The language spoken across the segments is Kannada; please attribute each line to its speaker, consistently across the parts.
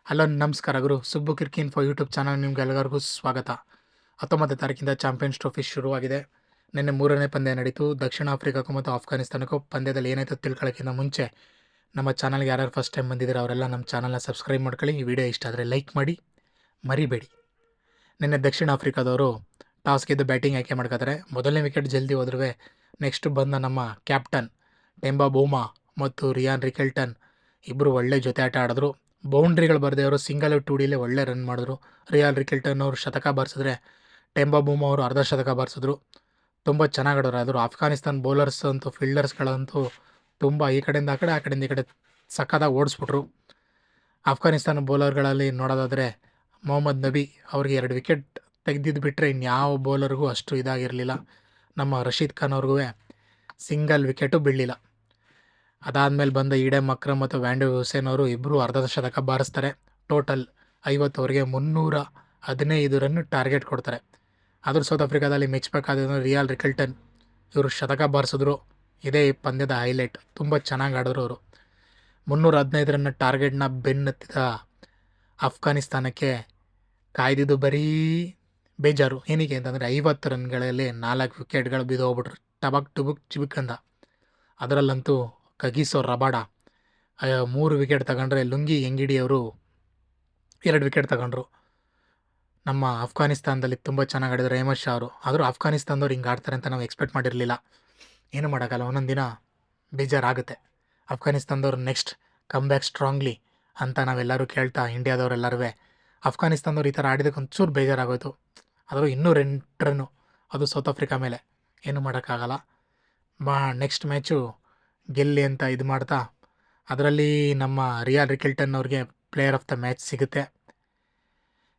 Speaker 1: ಹಲೋ ನಮಸ್ಕಾರ ಗುರು Subbu Kirkee info YouTube channel ನಿಮ್ಗೆಲ್ಲರಿಗೂ ಸ್ವಾಗತ. 19ನೇ ತಾರೀಕಿಂದ ಚಾಂಪಿಯನ್ಸ್ ಟ್ರೋಫಿ ಶುರುವಾಗಿದೆ. ನಿನ್ನೆ ಮೂರನೇ ಪಂದ್ಯ ನಡೀತು. ದಕ್ಷಿಣ ಆಫ್ರಿಕಾಕ್ಕೂ ಮತ್ತು ಆಫ್ಘಾನಿಸ್ತಾನಕ್ಕೂ ಪಂದ್ಯದಲ್ಲಿ ಏನಾಯಿತು ತಿಳ್ಕೊಳ್ಳೋಕ್ಕಿಂತ ಮುಂಚೆ ನಮ್ಮ ಚಾನಲ್ಗೆ ಯಾರ್ಯಾರು ಫಸ್ಟ್ ಟೈಮ್ ಬಂದಿದ್ದಾರೆ ಅವರೆಲ್ಲ ನಮ್ಮ ಚಾನಲ್ನ ಸಬ್ಸ್ಕ್ರೈಬ್ ಮಾಡ್ಕೊಳ್ಳಿ. ಈ ವಿಡಿಯೋ ಇಷ್ಟ ಆದರೆ ಲೈಕ್ ಮಾಡಿ, ಮರಿಬೇಡಿ. ನಿನ್ನೆ ದಕ್ಷಿಣ ಆಫ್ರಿಕಾದವರು ಟಾಸ್ ಗೆದ್ದು ಬ್ಯಾಟಿಂಗ್ ಆಯ್ಕೆ ಮಾಡ್ಕೋತಾರೆ. ಮೊದಲನೇ ವಿಕೆಟ್ ಜಲ್ದಿ ಹೋದ್ರೂ ನೆಕ್ಸ್ಟ್ ಬಂದ ನಮ್ಮ ಕ್ಯಾಪ್ಟನ್ ಟೆಂಬಾ ಬೂಮಾ ಮತ್ತು ರಿಯಾನ್ ರಿಕೆಲ್ಟನ್ ಇಬ್ಬರು ಒಳ್ಳೆ ಜೊತೆ ಆಟ ಆಡಿದ್ರು. ಬೌಂಡ್ರಿಗಳು ಬರದೆ ಅವರು ಸಿಂಗಲ್ 2Dಲೇ ಒಳ್ಳೆ ರನ್ ಮಾಡಿದ್ರು. ರಿಯಾನ್ ರಿಕೆಲ್ಟನ್ ಅವರು ಶತಕ ಬಾರಿಸಿದ್ರೆ ಟೆಂಬಾ ಬೂಮಾ ಅವರು ಅರ್ಧ ಶತಕ ಬಾರಿಸಿದ್ರು. ತುಂಬ ಚೆನ್ನಾಗಿ ಆಡೋರು. ಆದರೂ ಆಫ್ಘಾನಿಸ್ತಾನ ಬೌಲರ್ಸ್ ಅಂತೂ ಫೀಲ್ಡರ್ಸ್ಗಳಂತೂ ತುಂಬ ಈ ಕಡೆಯಿಂದ ಆ ಕಡೆ ಆ ಕಡೆಯಿಂದ ಈ ಕಡೆ ಸಕ್ಕತ್ತಾಗಿ ಓಡಿಸ್ಬಿಟ್ರು. ಆಫ್ಘಾನಿಸ್ತಾನ ಬೌಲರ್ಗಳಲ್ಲಿ ನೋಡೋದಾದರೆ ಮೊಹಮ್ಮದ್ ನಬಿ ಅವ್ರಿಗೆ 2 ವಿಕೆಟ್ ತೆಗೆದಿದ್ದು ಬಿಟ್ಟರೆ ಇನ್ಯಾವ ಬೌಲರ್ಗೂ ಅಷ್ಟು ಇದಾಗಿರಲಿಲ್ಲ. ನಮ್ಮ ರಶೀದ್ ಖಾನ್ ಅವ್ರಿಗೂ ಸಿಂಗಲ್ ವಿಕೆಟು ಬೀಳಲಿಲ್ಲ. ಅದಾದಮೇಲೆ ಬಂದ ಈಡಮ್ ಅಕ್ರಮ್ ಮತ್ತು ವ್ಯಾಂಡರ್ ಹುಸೇನ್ ಅವರು ಇಬ್ಬರು ಅರ್ಧ ಶತಕ ಬಾರಿಸ್ತಾರೆ. ಟೋಟಲ್ 50 ಓವರ್ಗೆ 315 ರನ್ ಟಾರ್ಗೆಟ್ ಕೊಡ್ತಾರೆ. ಆದರೂ ಸೌತ್ ಆಫ್ರಿಕಾದಲ್ಲಿ ಮೆಚ್ಚಬೇಕಾದ ರಿಯಾನ್ ರಿಕೆಲ್ಟನ್ ಇವರು ಶತಕ ಬಾರಿಸಿದ್ರು. ಇದೇ ಈ ಪಂದ್ಯದ ಹೈಲೈಟ್. ತುಂಬ ಚೆನ್ನಾಗಿ ಆಡಿದ್ರು ಅವರು. 315 ರನ್ನ ಟಾರ್ಗೆಟ್ನ ಬೆನ್ನತ್ತಿದ ಆಫ್ಘಾನಿಸ್ತಾನಕ್ಕೆ ಕಾಯ್ದಿದ್ದು ಬರೀ ಬೇಜಾರು. ಏನಕ್ಕೆ ಅಂತಂದರೆ 50 ರನ್ಗಳಲ್ಲಿ 4 ವಿಕೆಟ್ಗಳು ಬಿದ್ದು ಹೋಗ್ಬಿಟ್ರು ಟಬಕ್ ಟುಬುಕ್ ಚಿಬುಕಂದ. ಅದರಲ್ಲಂತೂ ಕಗಿಸೋ ರಬಾಡ 3 ವಿಕೆಟ್ ತಗೊಂಡ್ರೆ ಲುಂಗಿ ಎಂಗಿಡಿ ಅವರು 2 ವಿಕೆಟ್ ತಗೊಂಡ್ರು. ನಮ್ಮ ಆಫ್ಘಾನಿಸ್ತಾನದಲ್ಲಿ ತುಂಬ ಚೆನ್ನಾಗಿ ಆಡಿದ್ರು ಅಹ್ಮದ್ ಶಾ ಅವರು. ಆದರೂ ಆಫ್ಘಾನಿಸ್ತಾನದವ್ರು ಹಿಂಗೆ ಆಡ್ತಾರೆ ಅಂತ ನಾವು ಎಕ್ಸ್ಪೆಕ್ಟ್ ಮಾಡಿರಲಿಲ್ಲ. ಏನು ಮಾಡೋಕ್ಕಲ್ಲ, ಒಂದೊಂದು ದಿನ ಬೇಜಾರಾಗುತ್ತೆ. ಆಫ್ಘಾನಿಸ್ತಾನದವ್ರು ನೆಕ್ಸ್ಟ್ ಕಮ್ ಬ್ಯಾಕ್ ಸ್ಟ್ರಾಂಗ್ಲಿ ಅಂತ ನಾವೆಲ್ಲರೂ ಕೇಳ್ತಾ ಇಂಡಿಯಾದವರೆಲ್ಲರೂ ಆಫ್ಘಾನಿಸ್ತಾನದವ್ರು ಈ ಥರ ಆಡಿದಕ್ಕೆ ಒಂಚೂರು ಬೇಜಾರಾಗೋಯ್ತು. ಆದರೂ 208 ರನ್ನು ಅದು ಸೌತ್ ಆಫ್ರಿಕಾ ಮೇಲೆ. ಏನು ಮಾಡೋಕ್ಕಾಗಲ್ಲ. ನೆಕ್ಸ್ಟ್ ಮ್ಯಾಚು ಗೆಲ್ಲಿ ಅಂತ ಇದು ಮಾಡ್ತಾ ಅದರಲ್ಲಿ ನಮ್ಮ ರಿಯಾನ್ ರಿಕೆಲ್ಟನ್ ಅವ್ರಿಗೆ ಪ್ಲೇಯರ್ ಆಫ್ ದ ಮ್ಯಾಚ್ ಸಿಗುತ್ತೆ.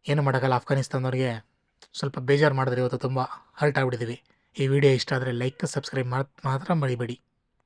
Speaker 1: ಏನು ಮಾಡೋಕ್ಕಲ್ಲ, ಆಫ್ಘಾನಿಸ್ತಾನದವ್ರಿಗೆ ಸ್ವಲ್ಪ ಬೇಜಾರು ಮಾಡಿದ್ರೆ ಇವತ್ತು ತುಂಬ ಹರ್ಟ್ ಆಗಿಬಿಟ್ಟಿದ್ದೀವಿ. ಈ ವಿಡಿಯೋ ಇಷ್ಟ ಆದರೆ ಲೈಕ್ ಸಬ್ಸ್ಕ್ರೈಬ್ ಮಾತ್ರ ಮರಿಬೇಡಿ.